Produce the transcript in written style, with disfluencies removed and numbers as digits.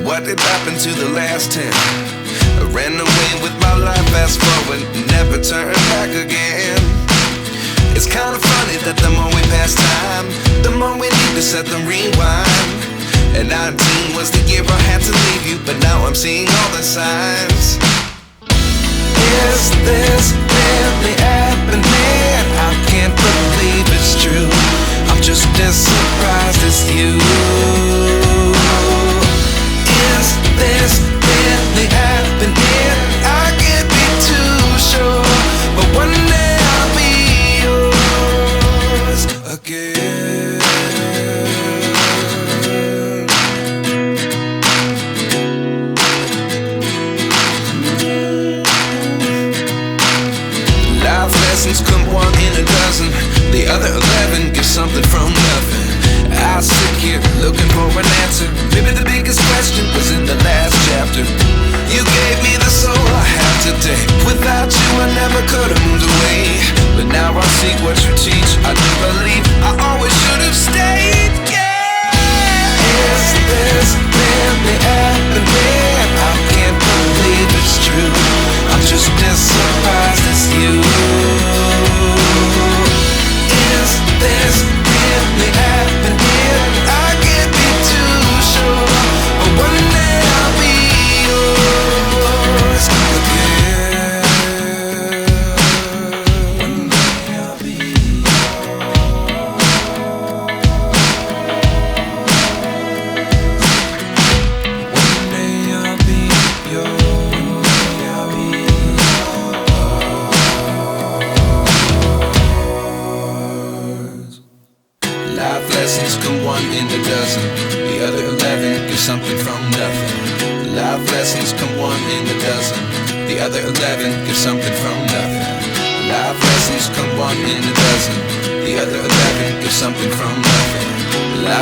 what did happen to the last 10? I ran away with my life, fast forward, never turn back again. It's kind of funny that the more we pass time, the more we need to set them rewind. And 19 was the year I had to leave you, but now I'm seeing all the signs. Is this really happening? I can't believe it's true. I'm just as surprised as you. Is this really happening? I can't be too sure, but one day I'll be yours again. Life lessons come one in a dozen. The other 11 get something from nothing. I sit here looking for an answer. Maybe the biggest question was in the last chapter. You gave me the soul I have today. Without you I never could have moved away. But now I see what you teach. I do believe I always should have stayed. Yeah. Is this really happening? I can't believe it's true. I'm just as surprised as you. Is this really happening? I can't be too sure, but one day I'll be yours again. One day I'll be yours. One day I'll be yours. One day I'll be yours. Life lessons come one in a dozen. The other 11 give something from nothing. Life lessons come one in a dozen. The other 11 give something from nothing. Life lessons come one in a dozen. The other 11 give something from nothing. Life